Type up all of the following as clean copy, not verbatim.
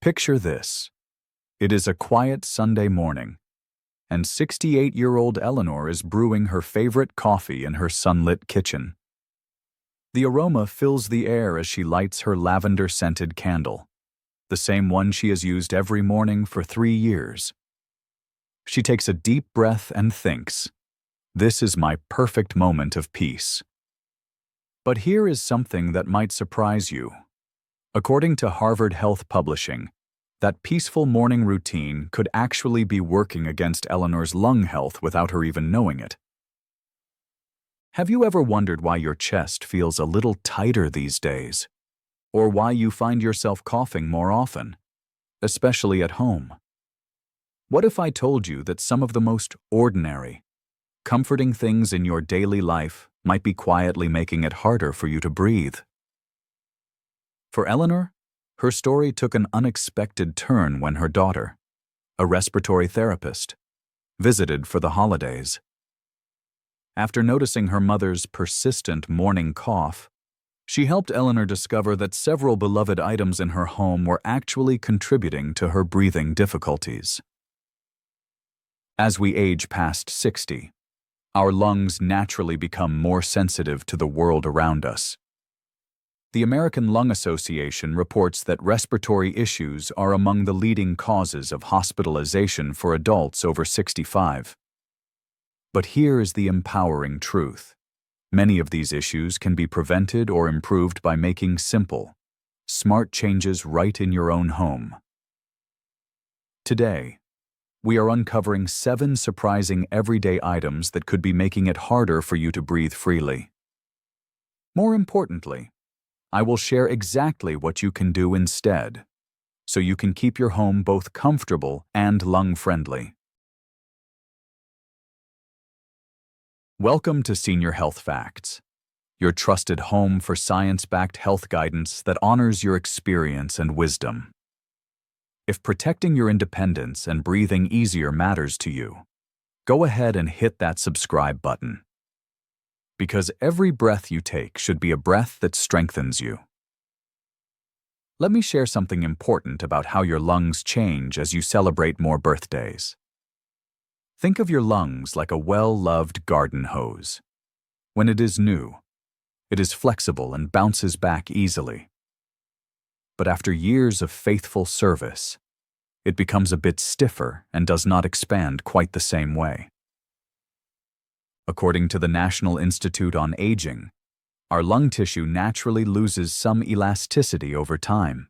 Picture this. It is a quiet Sunday morning, and 68-year-old Eleanor is brewing her favorite coffee in her sunlit kitchen. The aroma fills the air as she lights her lavender-scented candle, the same one she has used every morning for 3 years. She takes a deep breath and thinks, "This is my perfect moment of peace." But here is something that might surprise you. According to Harvard Health Publishing, that peaceful morning routine could actually be working against Eleanor's lung health without her even knowing it. Have you ever wondered why your chest feels a little tighter these days? Or why you find yourself coughing more often, especially at home? What if I told you that some of the most ordinary, comforting things in your daily life might be quietly making it harder for you to breathe? For Eleanor, her story took an unexpected turn when her daughter, a respiratory therapist, visited for the holidays. After noticing her mother's persistent morning cough, she helped Eleanor discover that several beloved items in her home were actually contributing to her breathing difficulties. As we age past 60, our lungs naturally become more sensitive to the world around us. The American Lung Association reports that respiratory issues are among the leading causes of hospitalization for adults over 65. But here is the empowering truth. Many of these issues can be prevented or improved by making simple, smart changes right in your own home. Today, we are uncovering 7 surprising everyday items that could be making it harder for you to breathe freely. More importantly, I will share exactly what you can do instead, so you can keep your home both comfortable and lung-friendly. Welcome to Senior Health Facts, your trusted home for science-backed health guidance that honors your experience and wisdom. If protecting your independence and breathing easier matters to you, go ahead and hit that subscribe button. Because every breath you take should be a breath that strengthens you. Let me share something important about how your lungs change as you celebrate more birthdays. Think of your lungs like a well-loved garden hose. When it is new, it is flexible and bounces back easily. But after years of faithful service, it becomes a bit stiffer and does not expand quite the same way. According to the National Institute on Aging, our lung tissue naturally loses some elasticity over time.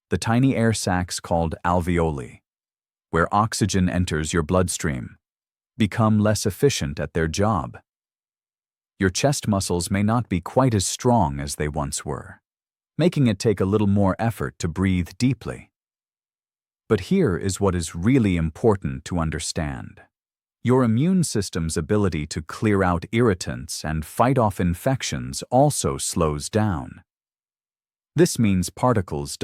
The tiny air sacs called alveoli, where oxygen enters your bloodstream, become less efficient at their job. Your chest muscles may not be quite as strong as they once were, making it take a little more effort to breathe deeply. But here is what is really important to understand. Your immune system's ability to clear out irritants and fight off infections also slows down. This means particles,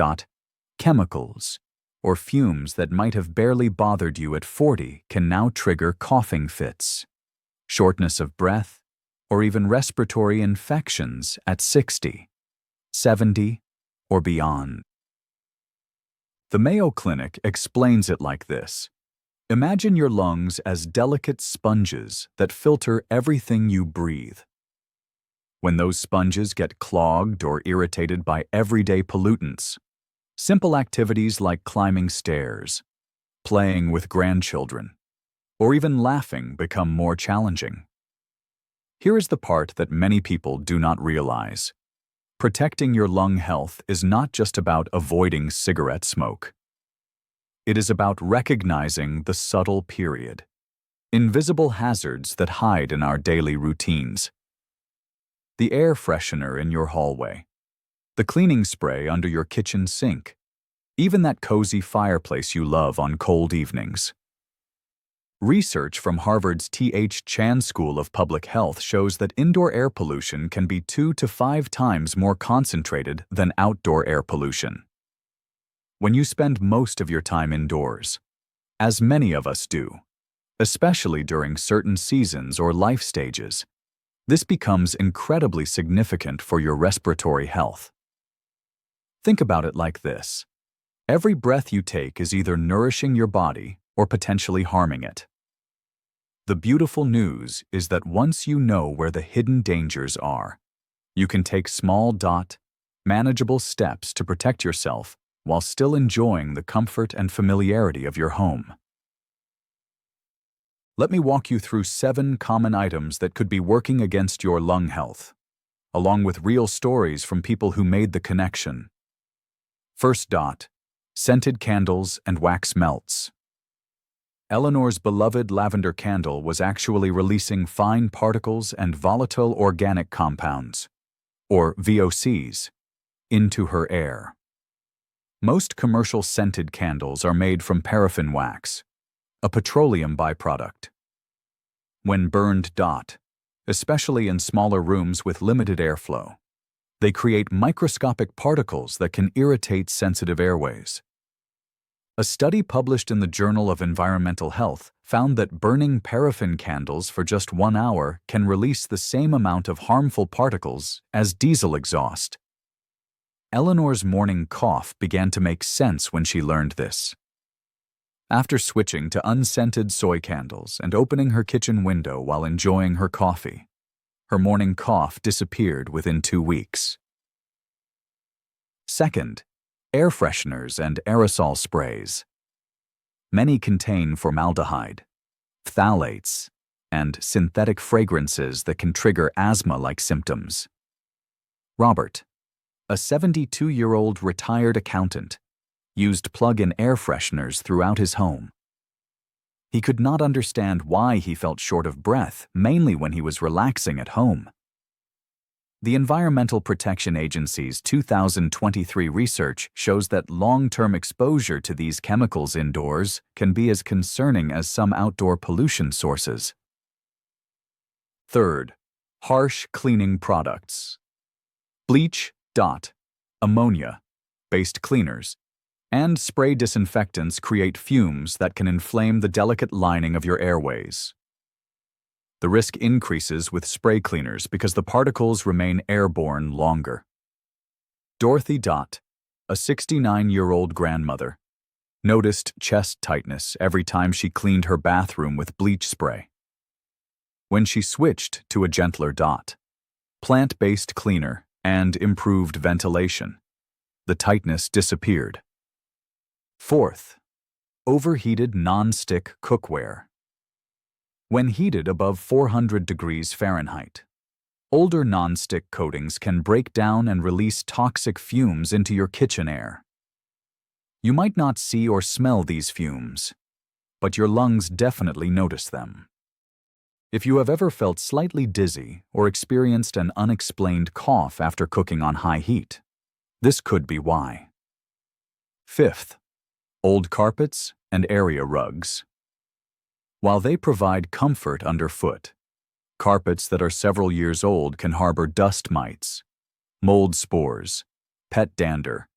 chemicals, or fumes that might have barely bothered you at 40 can now trigger coughing fits, shortness of breath, or even respiratory infections at 60, 70, or beyond. The Mayo Clinic explains it like this. Imagine your lungs as delicate sponges that filter everything you breathe. When those sponges get clogged or irritated by everyday pollutants, simple activities like climbing stairs, playing with grandchildren, or even laughing become more challenging. Here is the part that many people do not realize. Protecting your lung health is not just about avoiding cigarette smoke. It is about recognizing the subtle period, invisible hazards that hide in our daily routines. The air freshener in your hallway, the cleaning spray under your kitchen sink, even that cozy fireplace you love on cold evenings. Research from Harvard's T.H. Chan School of Public Health shows that indoor air pollution can be 2 to 5 times more concentrated than outdoor air pollution. When you spend most of your time indoors, as many of us do, especially during certain seasons or life stages, this becomes incredibly significant for your respiratory health. Think about it like this. Every breath you take is either nourishing your body or potentially harming it. The beautiful news is that once you know where the hidden dangers are, you can take small, manageable steps to protect yourself while still enjoying the comfort and familiarity of your home. Let me walk you through 7 common items that could be working against your lung health, along with real stories from people who made the connection. First, scented candles and wax melts. Eleanor's beloved lavender candle was actually releasing fine particles and volatile organic compounds, or VOCs, into her air. Most commercial scented candles are made from paraffin wax, a petroleum byproduct. When burned, especially in smaller rooms with limited airflow, they create microscopic particles that can irritate sensitive airways. A study published in the Journal of Environmental Health found that burning paraffin candles for just 1 hour can release the same amount of harmful particles as diesel exhaust. Eleanor's morning cough began to make sense when she learned this. After switching to unscented soy candles and opening her kitchen window while enjoying her coffee, her morning cough disappeared within 2 weeks. Second, air fresheners and aerosol sprays. Many contain formaldehyde, phthalates, and synthetic fragrances that can trigger asthma-like symptoms. Robert, a 72-year-old retired accountant, used plug-in air fresheners throughout his home. He could not understand why he felt short of breath, mainly when he was relaxing at home. The Environmental Protection Agency's 2023 research shows that long-term exposure to these chemicals indoors can be as concerning as some outdoor pollution sources. Third, harsh cleaning products. Bleach, ammonia-based cleaners, and spray disinfectants create fumes that can inflame the delicate lining of your airways. The risk increases with spray cleaners because the particles remain airborne longer. Dorothy, a 69-year-old grandmother, noticed chest tightness every time she cleaned her bathroom with bleach spray. When she switched to a gentler, plant-based cleaner and improved ventilation, the tightness disappeared. Fourth, overheated non-stick cookware. When heated above 400 degrees Fahrenheit, older non-stick coatings can break down and release toxic fumes into your kitchen air. You might not see or smell these fumes, but your lungs definitely notice them. If you have ever felt slightly dizzy or experienced an unexplained cough after cooking on high heat, this could be why. Fifth, old carpets and area rugs. While they provide comfort underfoot, carpets that are several years old can harbor dust mites, mold spores, pet dander,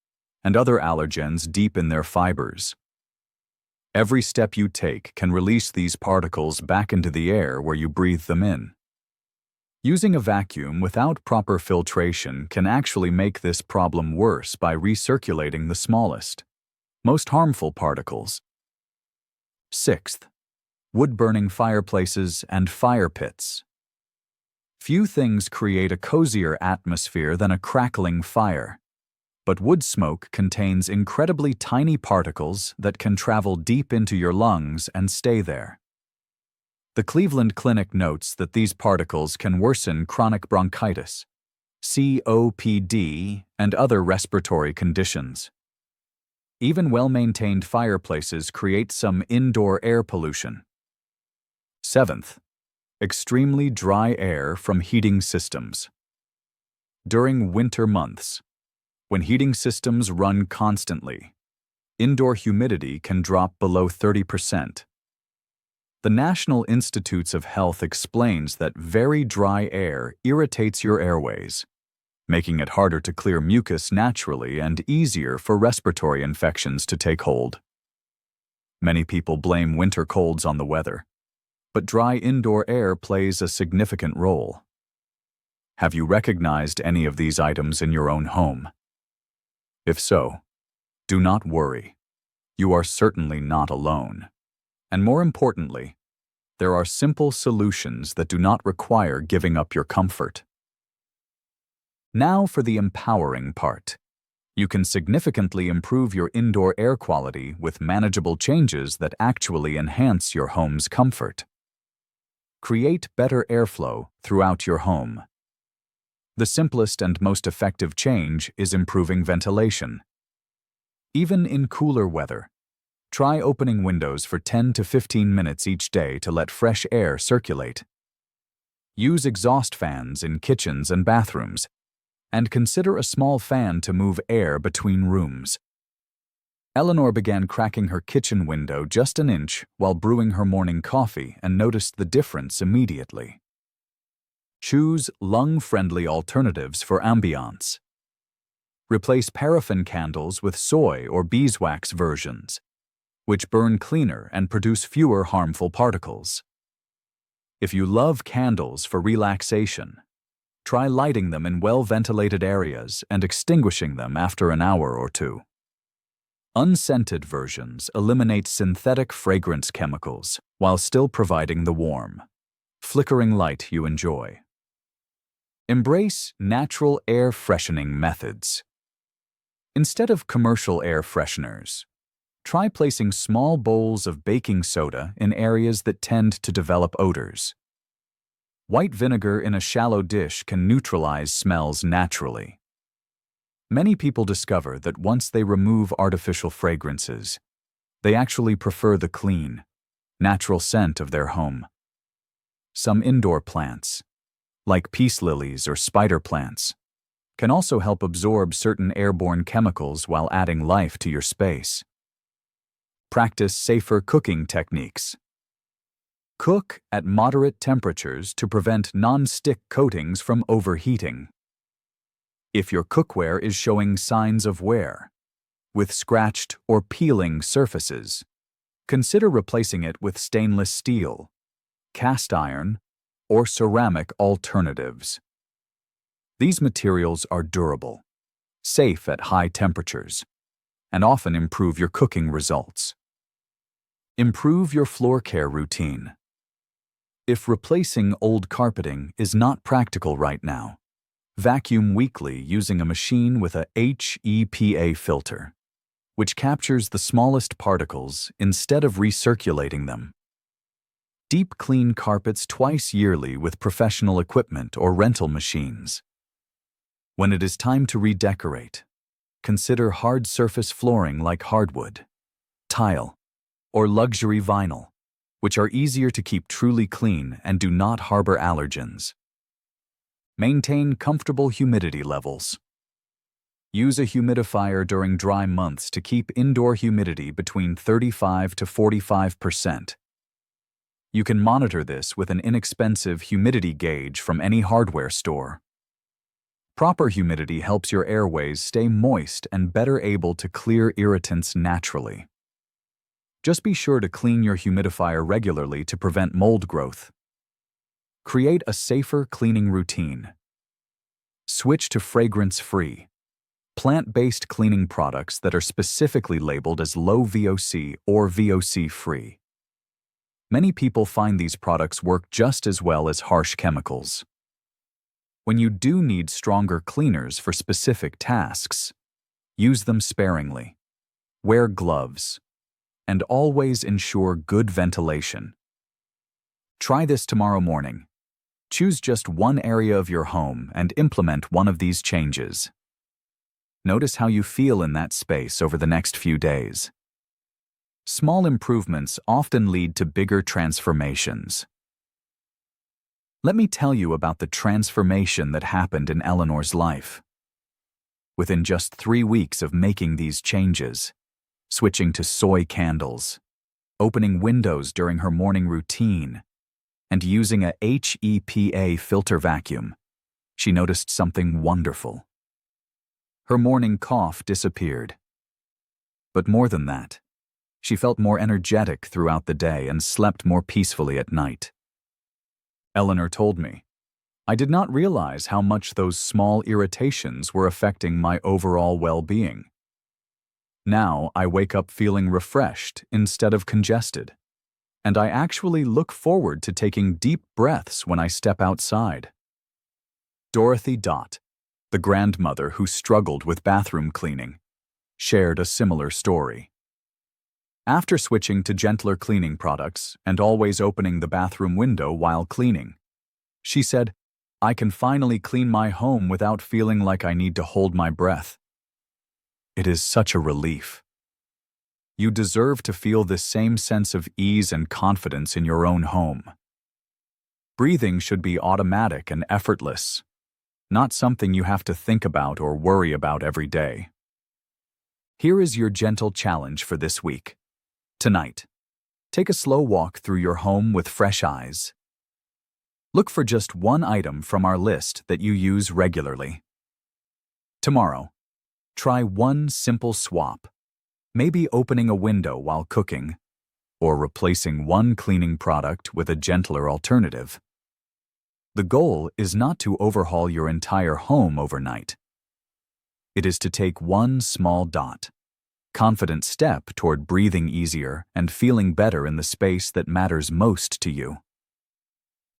and other allergens deep in their fibers. Every step you take can release these particles back into the air where you breathe them in. Using a vacuum without proper filtration can actually make this problem worse by recirculating the smallest, most harmful particles. Sixth, wood-burning fireplaces and fire pits. Few things create a cozier atmosphere than a crackling fire, but wood smoke contains incredibly tiny particles that can travel deep into your lungs and stay there. The Cleveland Clinic notes that these particles can worsen chronic bronchitis, COPD, and other respiratory conditions. Even well-maintained fireplaces create some indoor air pollution. Seventh, extremely dry air from heating systems. During winter months, when heating systems run constantly, indoor humidity can drop below 30%. The National Institutes of Health explains that very dry air irritates your airways, making it harder to clear mucus naturally and easier for respiratory infections to take hold. Many people blame winter colds on the weather, but dry indoor air plays a significant role. Have you recognized any of these items in your own home? If so, Do not worry. You are certainly not alone. And more importantly, there are simple solutions that do not require giving up your comfort. Now for the empowering part. You can significantly improve your indoor air quality with manageable changes that actually enhance your home's comfort. Create better airflow throughout your home. The simplest and most effective change is improving ventilation. Even in cooler weather, try opening windows for 10 to 15 minutes each day to let fresh air circulate. Use exhaust fans in kitchens and bathrooms, and consider a small fan to move air between rooms. Eleanor began cracking her kitchen window just an inch while brewing her morning coffee and noticed the difference immediately. Choose lung-friendly alternatives for Ambiance. Replace paraffin candles with soy or beeswax versions, which burn cleaner and produce fewer harmful particles. If you love candles for relaxation, try lighting them in well-ventilated areas and extinguishing them after an hour or two. Unscented versions eliminate synthetic fragrance chemicals while still providing the warm, flickering light you enjoy. Embrace natural air freshening methods. Instead of commercial air fresheners, try placing small bowls of baking soda in areas that tend to develop odors. White vinegar in a shallow dish can neutralize smells naturally. Many people discover that once they remove artificial fragrances, they actually prefer the clean, natural scent of their home. Some indoor plants, like peace lilies or spider plants, can also help absorb certain airborne chemicals while adding life to your space. Practice safer cooking techniques. Cook at moderate temperatures to prevent non-stick coatings from overheating. If your cookware is showing signs of wear, with scratched or peeling surfaces, consider replacing it with stainless steel, cast iron, or ceramic alternatives. These materials are durable, safe at high temperatures, and often improve your cooking results. Improve your floor care routine. If replacing old carpeting is not practical right now, vacuum weekly using a machine with a HEPA filter, which captures the smallest particles instead of recirculating them. Deep clean carpets twice yearly with professional equipment or rental machines. When it is time to redecorate, consider hard surface flooring like hardwood, tile, or luxury vinyl, which are easier to keep truly clean and do not harbor allergens. Maintain comfortable humidity levels. Use a humidifier during dry months to keep indoor humidity between 35 to 45%. You can monitor this with an inexpensive humidity gauge from any hardware store. Proper humidity helps your airways stay moist and better able to clear irritants naturally. Just be sure to clean your humidifier regularly to prevent mold growth. Create a safer cleaning routine. Switch to fragrance-free, plant-based cleaning products that are specifically labeled as low VOC or VOC-free. Many people find these products work just as well as harsh chemicals. When you do need stronger cleaners for specific tasks, use them sparingly. Wear gloves, and always ensure good ventilation. Try this tomorrow morning. Choose just one area of your home and implement one of these changes. Notice how you feel in that space over the next few days. Small improvements often lead to bigger transformations. Let me tell you about the transformation that happened in Eleanor's life. Within just 3 weeks of making these changes, switching to soy candles, opening windows during her morning routine, and using a HEPA filter vacuum, she noticed something wonderful. Her morning cough disappeared. But more than that, she felt more energetic throughout the day and slept more peacefully at night. Eleanor told me, "I did not realize how much those small irritations were affecting my overall well-being." Now I wake up feeling refreshed instead of congested, and I actually look forward to taking deep breaths when I step outside. Dorothy Dot, the grandmother who struggled with bathroom cleaning, shared a similar story. After switching to gentler cleaning products and always opening the bathroom window while cleaning, she said, "I can finally clean my home without feeling like I need to hold my breath. It is such a relief." You deserve to feel this same sense of ease and confidence in your own home. Breathing should be automatic and effortless, not something you have to think about or worry about every day. Here is your gentle challenge for this week. Tonight, take a slow walk through your home with fresh eyes. Look for just one item from our list that you use regularly. Tomorrow, try one simple swap, maybe opening a window while cooking, or replacing one cleaning product with a gentler alternative. The goal is not to overhaul your entire home overnight. It is to take one small confident step toward breathing easier and feeling better in the space that matters most to you.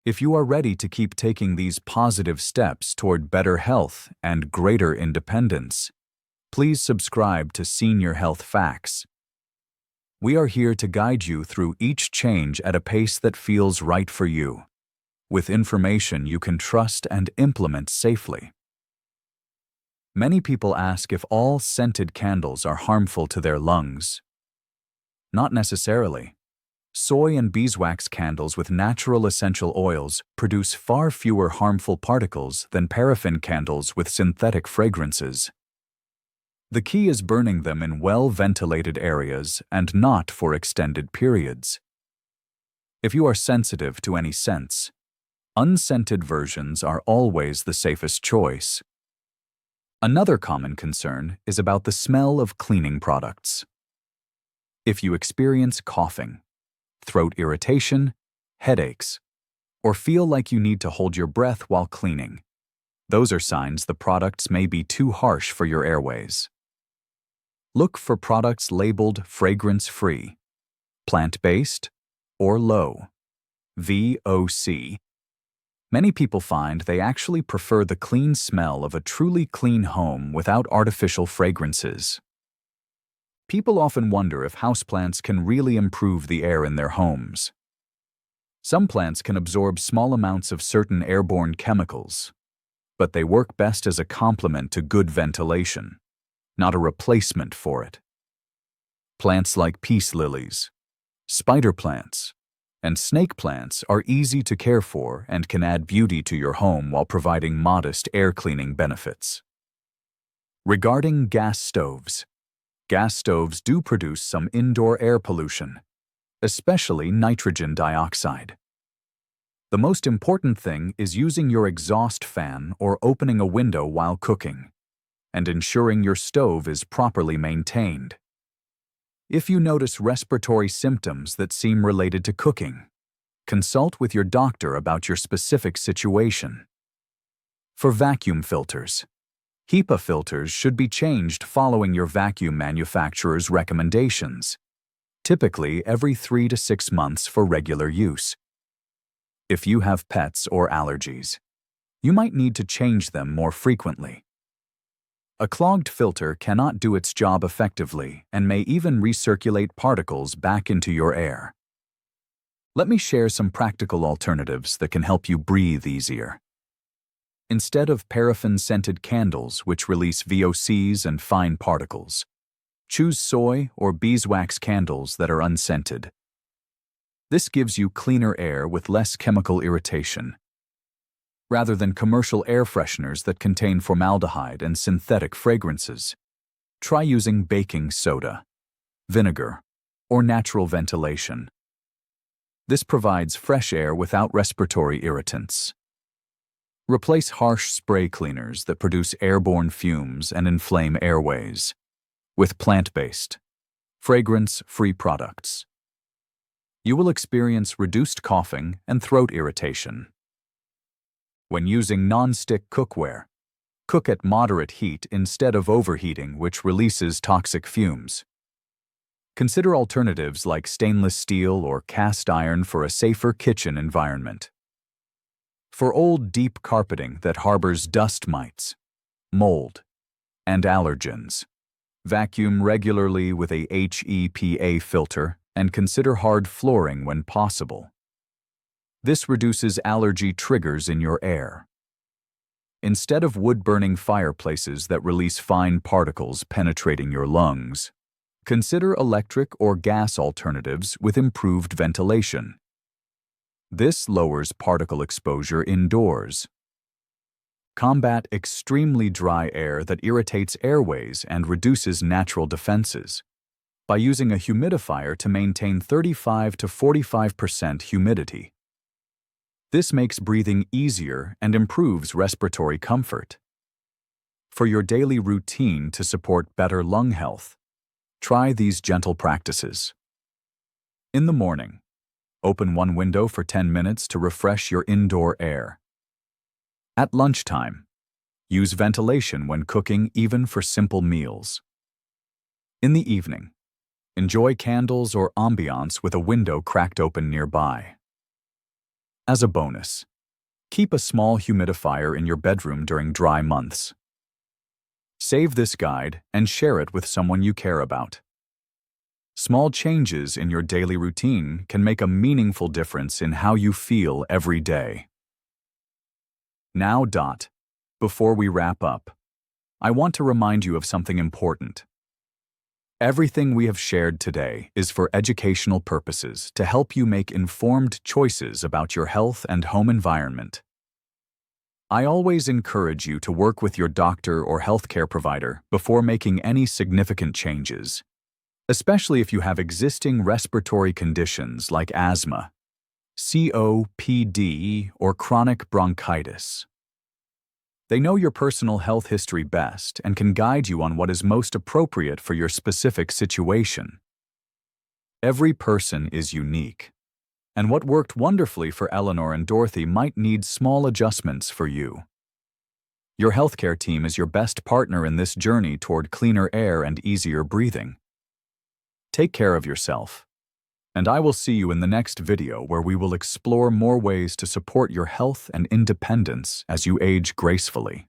If you are ready to keep taking these positive steps toward better health and greater independence, please subscribe to Senior Health Facts. We are here to guide you through each change at a pace that feels right for you, with information you can trust and implement safely. Many people ask if all scented candles are harmful to their lungs. Not necessarily. Soy and beeswax candles with natural essential oils produce far fewer harmful particles than paraffin candles with synthetic fragrances. The key is burning them in well-ventilated areas and not for extended periods. If you are sensitive to any scents, unscented versions are always the safest choice. Another common concern is about the smell of cleaning products. If you experience coughing, throat irritation, headaches, or feel like you need to hold your breath while cleaning, those are signs the products may be too harsh for your airways. Look for products labeled fragrance-free, plant-based, or low VOC. Many people find they actually prefer the clean smell of a truly clean home without artificial fragrances. People often wonder if houseplants can really improve the air in their homes. Some plants can absorb small amounts of certain airborne chemicals, but they work best as a complement to good ventilation, not a replacement for it. Plants like peace lilies, spider plants, and snake plants are easy to care for and can add beauty to your home while providing modest air cleaning benefits. Regarding gas stoves do produce some indoor air pollution, especially nitrogen dioxide. The most important thing is using your exhaust fan or opening a window while cooking, and ensuring your stove is properly maintained. If you notice respiratory symptoms that seem related to cooking, consult with your doctor about your specific situation. For vacuum filters, HEPA filters should be changed following your vacuum manufacturer's recommendations, typically every 3 to 6 months for regular use. If you have pets or allergies, you might need to change them more frequently. A clogged filter cannot do its job effectively and may even recirculate particles back into your air. Let me share some practical alternatives that can help you breathe easier. Instead of paraffin-scented candles which release VOCs and fine particles, choose soy or beeswax candles that are unscented. This gives you cleaner air with less chemical irritation, rather than commercial air fresheners that contain formaldehyde and synthetic fragrances. Try using baking soda, vinegar, or natural ventilation. This provides fresh air without respiratory irritants. Replace harsh spray cleaners that produce airborne fumes and inflame airways with plant-based, fragrance-free products. You will experience reduced coughing and throat irritation. When using non-stick cookware, Cook at moderate heat instead of overheating, which releases toxic fumes. Consider alternatives like stainless steel or cast iron for a safer kitchen environment. For old, deep carpeting that harbors dust mites, mold, and allergens, vacuum regularly with a HEPA filter and consider hard flooring when possible. This reduces allergy triggers in your air. Instead of wood-burning fireplaces that release fine particles penetrating your lungs, consider electric or gas alternatives with improved ventilation. This lowers particle exposure indoors. Combat extremely dry air that irritates airways and reduces natural defenses by using a humidifier to maintain 35 to 45% humidity. This makes breathing easier and improves respiratory comfort. For your daily routine to support better lung health, try these gentle practices. In the morning, open one window for 10 minutes to refresh your indoor air. At lunchtime, use ventilation when cooking, even for simple meals. In the evening, enjoy candles or ambiance with a window cracked open nearby. As a bonus, keep a small humidifier in your bedroom during dry months. Save this guide and share it with someone you care about. Small changes in your daily routine can make a meaningful difference in how you feel every day. Now, before we wrap up, I want to remind you of something important. Everything we have shared today is for educational purposes to help you make informed choices about your health and home environment. I always encourage you to work with your doctor or healthcare provider before making any significant changes, especially if you have existing respiratory conditions like asthma, COPD, or chronic bronchitis. They know your personal health history best and can guide you on what is most appropriate for your specific situation. Every person is unique, and what worked wonderfully for Eleanor and Dorothy might need small adjustments for you. Your healthcare team is your best partner in this journey toward cleaner air and easier breathing. Take care of yourself, and I will see you in the next video where we will explore more ways to support your health and independence as you age gracefully.